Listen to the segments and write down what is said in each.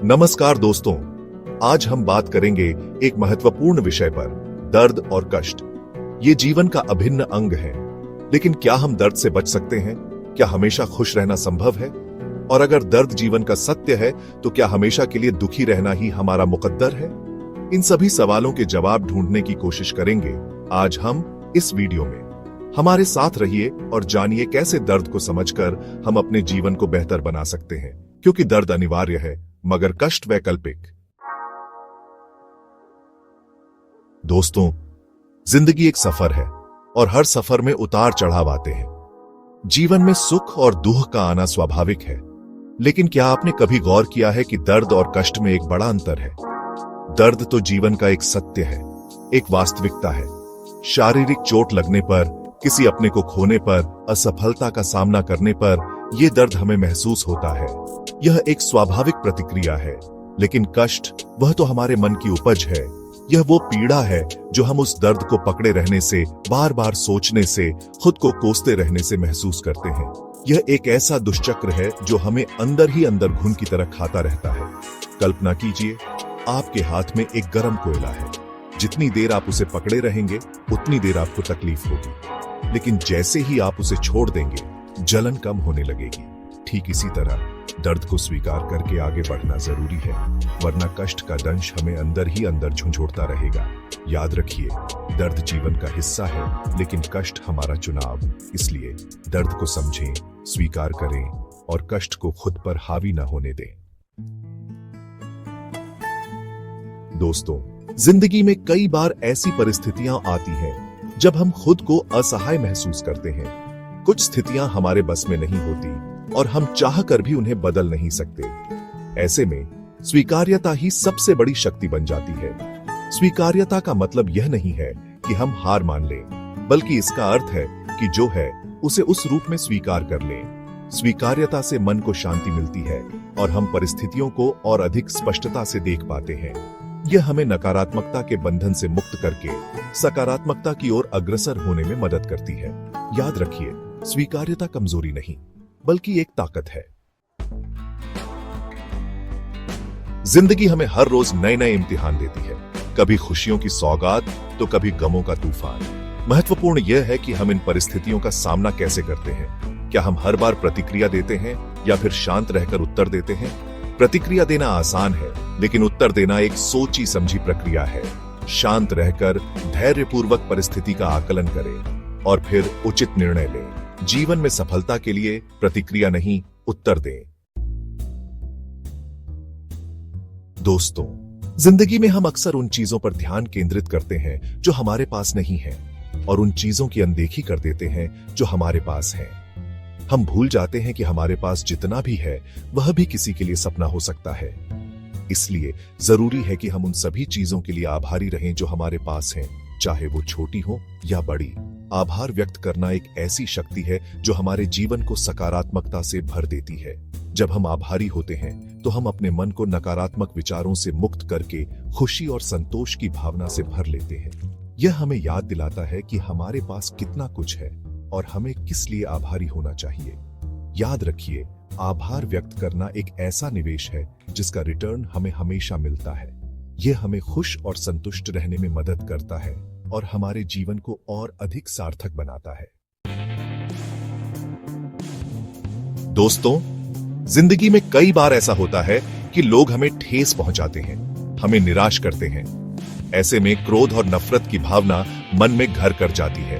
नमस्कार दोस्तों, आज हम बात करेंगे एक महत्वपूर्ण विषय पर, दर्द और कष्ट। ये जीवन का अभिन्न अंग है, लेकिन क्या हम दर्द से बच सकते हैं? क्या हमेशा खुश रहना संभव है? और अगर दर्द जीवन का सत्य है, तो क्या हमेशा के लिए दुखी रहना ही हमारा मुकद्दर है? इन सभी सवालों के जवाब ढूंढने की कोशिश करेंगे आज हम इस वीडियो में। हमारे साथ रहिए और जानिए कैसे दर्द को समझकर हम अपने जीवन को बेहतर बना सकते हैं, क्योंकि दर्द अनिवार्य है मगर कष्ट वैकल्पिक। दोस्तों, जिंदगी एक सफर है और हर सफर में उतार चढ़ाव आते हैं। जीवन में सुख और दुख का आना स्वाभाविक है, लेकिन क्या आपने कभी गौर किया है कि दर्द और कष्ट में एक बड़ा अंतर है? दर्द तो जीवन का एक सत्य है, एक वास्तविकता है। शारीरिक चोट लगने पर, किसी अपने को खोने पर, असफलता का सामना करने पर यह दर्द हमें महसूस होता है। यह एक स्वाभाविक प्रतिक्रिया है। लेकिन कष्ट, वह तो हमारे मन की उपज है। यह वो पीड़ा है जो हम उस दर्द को पकड़े रहने से, बार बार सोचने से, खुद को कोसते रहने से महसूस करते हैं। यह एक ऐसा दुष्चक्र है जो हमें अंदर ही अंदर घुन की तरह खाता रहता है। कल्पना कीजिए, आपके हाथ में एक गर्म कोयला है। जितनी देर आप उसे पकड़े रहेंगे, उतनी देर आपको तकलीफ होगी, लेकिन जैसे ही आप उसे छोड़ देंगे, जलन कम होने लगेगी। ठीक इसी तरह दर्द को स्वीकार करके आगे बढ़ना जरूरी है, वरना कष्ट का दंश हमें अंदर ही अंदर झुंझोड़ता रहेगा। याद रखिए, दर्द जीवन का हिस्सा है, लेकिन कष्ट हमारा चुनाव। इसलिए दर्द को समझें, स्वीकार करें और कष्ट को खुद पर हावी न होने दें। दोस्तों, जिंदगी में कई बार ऐसी परिस्थितियां आती हैं जब हम खुद को असहाय महसूस करते हैं। कुछ स्थितियां हमारे बस में नहीं होती और हम चाह कर भी उन्हें बदल नहीं सकते। ऐसे में स्वीकार्यता ही सबसे बड़ी शक्ति बन जाती है। स्वीकार्यता का मतलब यह नहीं है कि हम हार मान लें, बल्कि इसका अर्थ है कि जो है उसे उस रूप में स्वीकार कर लें। स्वीकार्यता से मन को शांति मिलती है और हम परिस्थितियों को और अधिक स्पष्टता से देख पाते हैं। यह हमें नकारात्मकता के बंधन से मुक्त करके सकारात्मकता की ओर अग्रसर होने में मदद करती है। याद रखिए, स्वीकार्यता कमजोरी नहीं, बल्कि एक ताकत है। जिंदगी हमें हर रोज नए नए इम्तिहान देती है, कभी खुशियों की सौगात तो कभी गमों का तूफान। महत्वपूर्ण यह है कि हम इन परिस्थितियों का सामना कैसे करते हैं। क्या हम हर बार प्रतिक्रिया देते हैं या फिर शांत रहकर उत्तर देते हैं? प्रतिक्रिया देना आसान है, लेकिन उत्तर देना एक सोची समझी प्रक्रिया है। शांत रहकर धैर्यपूर्वक परिस्थिति का आकलन करें और फिर उचित निर्णय लें। जीवन में सफलता के लिए प्रतिक्रिया नहीं, उत्तर दें। दोस्तों, जिंदगी में हम अक्सर उन चीजों पर ध्यान केंद्रित करते हैं जो हमारे पास नहीं है, और उन चीजों की अनदेखी कर देते हैं जो हमारे पास है। हम भूल जाते हैं कि हमारे पास जितना भी है, वह भी किसी के लिए सपना हो सकता है। इसलिए जरूरी है कि हम उन सभी चीजों के लिए आभारी रहें जो हमारे पास हैं, चाहे वो छोटी हो या बड़ी। आभार व्यक्त करना एक ऐसी शक्ति है जो हमारे जीवन को सकारात्मकता से भर देती है। जब हम आभारी होते हैं, तो हम अपने मन को नकारात्मक विचारों से मुक्त करके खुशी और संतोष की भावना से भर लेते हैं। यह हमें याद दिलाता है कि हमारे पास कितना कुछ है और हमें किस लिए आभारी होना चाहिए। याद रखिए, आभार व्यक्त करना एक ऐसा निवेश है जिसका रिटर्न हमें हमेशा मिलता है। यह हमें खुश और संतुष्ट रहने में मदद करता है और हमारे जीवन को और अधिक सार्थक बनाता है। दोस्तों, जिंदगी में कई बार ऐसा होता है कि लोग हमें ठेस पहुंचाते हैं, हमें निराश करते हैं। ऐसे में क्रोध और नफरत की भावना मन में घर कर जाती है।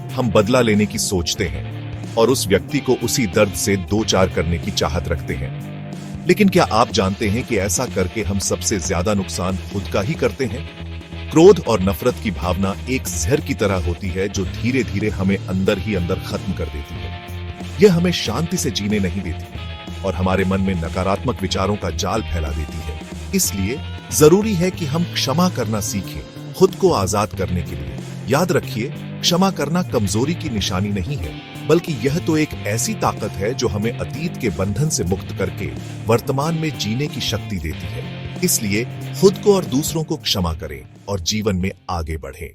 हम बदला लेने की सोचते हैं और उस व्यक्ति को उसी दर्द से दो चार करने की चाहत रखते हैं। लेकिन क्या आप जानते हैं कि ऐसा करके हम सबसे ज्यादा नुकसान खुद का ही करते हैं? क्रोध और नफरत की भावना एक जहर की तरह होती है जो धीरे धीरे हमें अंदर ही अंदर खत्म कर देती है। यह हमें शांति से जीने नहीं देती और हमारे मन में नकारात्मक विचारों का जाल फैला देती है। इसलिए जरूरी है कि हम क्षमा करना सीखें, खुद को आजाद करने के लिए। याद रखिए, क्षमा करना कमजोरी की निशानी नहीं है, बल्कि यह तो एक ऐसी ताकत है जो हमें अतीत के बंधन से मुक्त करके वर्तमान में जीने की शक्ति देती है। इसलिए खुद को और दूसरों को क्षमा करें और जीवन में आगे बढ़ें।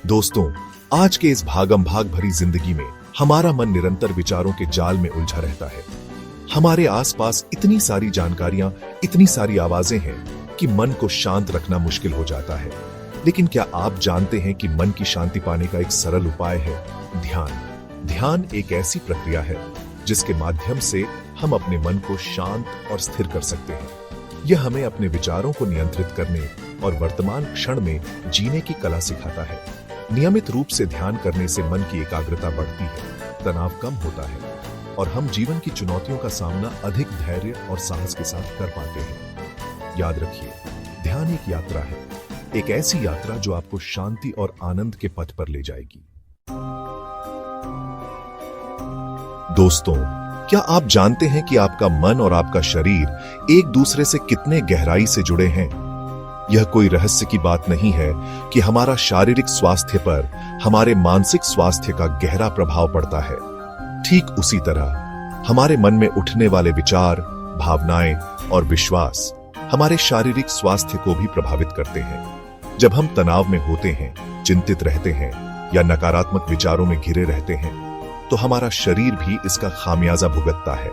दोस्तों, आज के इस भागम भाग भरी जिंदगी में हमारा मन निरंतर विचारों के जाल में उलझा रहता है। हमारे आसपास इतनी सारी जानकारियां, इतनी सारी आवाजें हैं कि मन को शांत रखना मुश्किल हो जाता है। लेकिन क्या आप जानते हैं कि मन की शांति पाने का एक सरल उपाय है? ध्यान। ध्यान एक ऐसी प्रक्रिया है जिसके माध्यम से हम अपने मन को शांत और स्थिर कर सकते हैं। यह हमें अपने विचारों को नियंत्रित करने और वर्तमान क्षण में जीने की कला सिखाता है। नियमित रूप से ध्यान करने से मन की एकाग्रता बढ़ती है, तनाव कम होता है और हम जीवन की चुनौतियों का सामना अधिक धैर्य और साहस के साथ कर पाते हैं। याद रखिए, ध्यान एक यात्रा है, एक ऐसी यात्रा जो आपको शांति और आनंद के पथ पर ले जाएगी। दोस्तों, क्या आप जानते हैं कि आपका मन और आपका शरीर एक दूसरे से कितने गहराई से जुड़े हैं? यह कोई रहस्य की बात नहीं है कि हमारा शारीरिक स्वास्थ्य पर हमारे मानसिक स्वास्थ्य का गहरा प्रभाव पड़ता है। ठीक उसी तरह हमारे मन में उठने वाले विचार, भावनाएं और विश्वास हमारे शारीरिक स्वास्थ्य को भी प्रभावित करते हैं। जब हम तनाव में होते हैं, चिंतित रहते हैं या नकारात्मक विचारों में घिरे रहते हैं, तो हमारा शरीर भी इसका खामियाजा भुगतता है।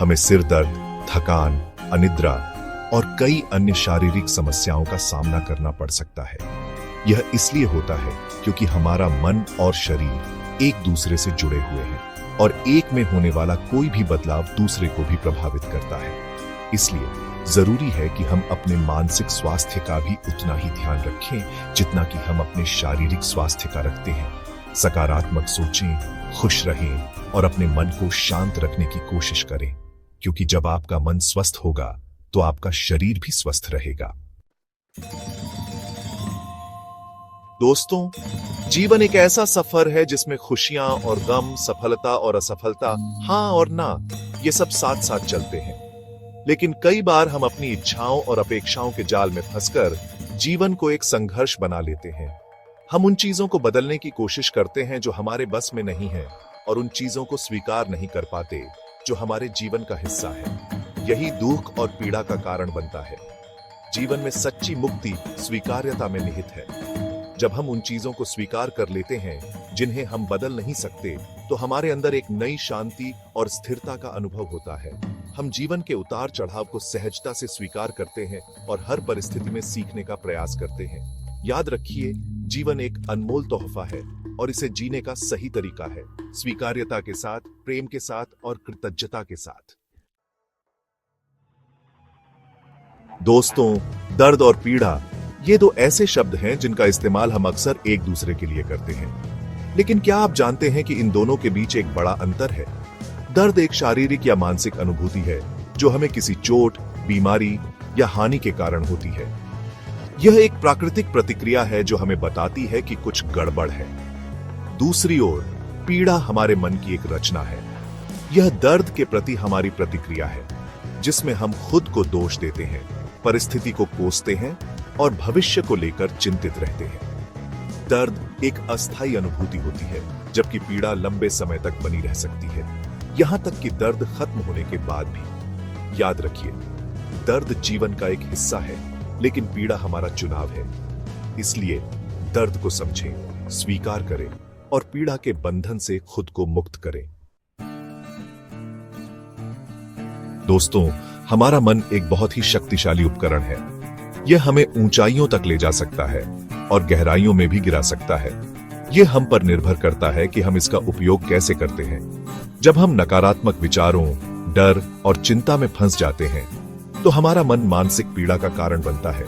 हमें सिर दर्द, थकान, अनिद्रा और कई अन्य शारीरिक समस्याओं का सामना करना पड़ सकता है। यह इसलिए होता है क्योंकि हमारा मन और शरीर एक दूसरे से जुड़े हुए हैं और एक में होने वाला कोई भी बदलाव दूसरे को भी प्रभावित करता है। इसलिए जरूरी है कि हम अपने मानसिक स्वास्थ्य का भी उतना ही ध्यान रखें जितना कि हम अपने शारीरिक स्वास्थ्य का रखते हैं। सकारात्मक सोचें, खुश रहें और अपने मन को शांत रखने की कोशिश करें, क्योंकि जब आपका मन स्वस्थ होगा तो आपका शरीर भी स्वस्थ रहेगा। दोस्तों, जीवन एक ऐसा सफर है जिसमें खुशियां और गम, सफलता और असफलता, हाँ और ना, ये सब साथ साथ चलते हैं। लेकिन कई बार हम अपनी इच्छाओं और अपेक्षाओं के जाल में फंसकर जीवन को एक संघर्ष बना लेते हैं। हम उन चीजों को बदलने की कोशिश करते हैं जो हमारे बस में नहीं है और उन चीजों को स्वीकार नहीं कर पाते जो हमारे जीवन का हिस्सा है। यही दुख और पीड़ा का कारण बनता है। जीवन में सच्ची मुक्ति स्वीकार्यता में निहित है। जब हम उन चीजों को स्वीकार कर लेते हैं जिन्हें हम बदल नहीं सकते, तो हमारे अंदर एक नई शांति और स्थिरता का अनुभव होता है। हम जीवन के उतार चढ़ाव को सहजता से स्वीकार करते हैं और हर परिस्थिति में सीखने का प्रयास करते हैं। याद रखिए, जीवन एक अनमोल तोहफा है और इसे जीने का सही तरीका है स्वीकार्यता के साथ, प्रेम के साथ और कृतज्ञता के साथ। दोस्तों, दर्द और पीड़ा, ये दो ऐसे शब्द हैं जिनका इस्तेमाल हम अक्सर एक दूसरे के लिए करते हैं। लेकिन क्या आप जानते हैं कि इन दोनों के बीच एक बड़ा अंतर है? दर्द एक शारीरिक या मानसिक अनुभूति है जो हमें किसी चोट, बीमारी या हानि के कारण होती है। यह एक प्राकृतिक प्रतिक्रिया है जो हमें बताती है कि कुछ गड़बड़ है। दूसरी ओर, पीड़ा हमारे मन की एक रचना है। यह दर्द के प्रति हमारी प्रतिक्रिया है, जिसमें हम खुद को दोष देते हैं, परिस्थिति को कोसते हैं और भविष्य को लेकर चिंतित रहते हैं। दर्द एक अस्थायी अनुभूति होती है, जबकि पीड़ा लंबे समय तक बनी रह सकती है, यहां तक कि दर्द खत्म होने के बाद भी। याद रखिए, दर्द जीवन का एक हिस्सा है, लेकिन पीड़ा हमारा चुनाव है। इसलिए दर्द को समझें, स्वीकार करें और पीड़ा के बंधन से खुद को मुक्त करें। दोस्तों, हमारा मन एक बहुत ही शक्तिशाली उपकरण है। यह हमें ऊंचाइयों तक ले जा सकता है और गहराइयों में भी गिरा सकता है। यह हम पर निर्भर करता है कि हम इसका उपयोग कैसे करते हैं। जब हम नकारात्मक विचारों, डर और चिंता में फंस जाते हैं, तो हमारा मन मानसिक पीड़ा का कारण बनता है।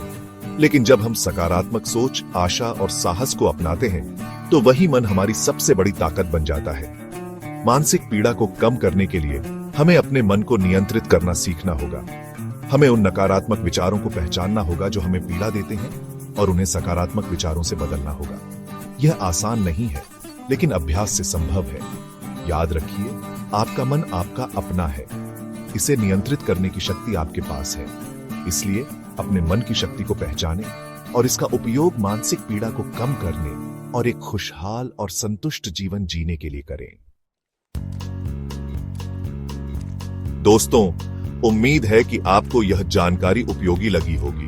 लेकिन जब हम सकारात्मक सोच, आशा और साहस को अपनाते हैं, तो वही मन हमारी सबसे बड़ी ताकत बन जाता है। मानसिक पीड़ा को कम करने के लिए हमें अपने मन को नियंत्रित करना सीखना होगा। हमें उन नकारात्मक विचारों को पहचानना होगा जो हमें पीड़ा देते हैं और उन्हें सकारात्मक विचारों से बदलना होगा। यह आसान नहीं है, लेकिन अभ्यास से संभव है। याद रखिए, आपका मन आपका अपना है। इसे नियंत्रित करने की शक्ति आपके पास है। इसलिए अपने मन की शक्ति को पहचानें और इसका उपयोग मानसिक पीड़ा को कम करने और एक खुशहाल और संतुष्ट जीवन जीने के लिए करें। दोस्तों, उम्मीद है कि आपको यह जानकारी उपयोगी लगी होगी।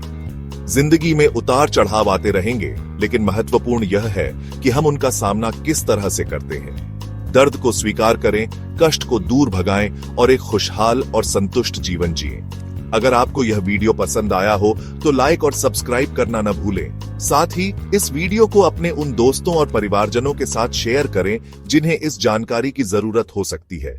जिंदगी में उतार चढ़ाव आते रहेंगे, लेकिन महत्वपूर्ण यह है कि हम उनका सामना किस तरह से करते हैं। दर्द को स्वीकार करें, कष्ट को दूर भगाएं और एक खुशहाल और संतुष्ट जीवन जिएं। अगर आपको यह वीडियो पसंद आया हो तो लाइक और सब्सक्राइब करना न भूलें। साथ ही इस वीडियो को अपने उन दोस्तों और परिवारजनों के साथ शेयर करें जिन्हें इस जानकारी की जरूरत हो सकती है।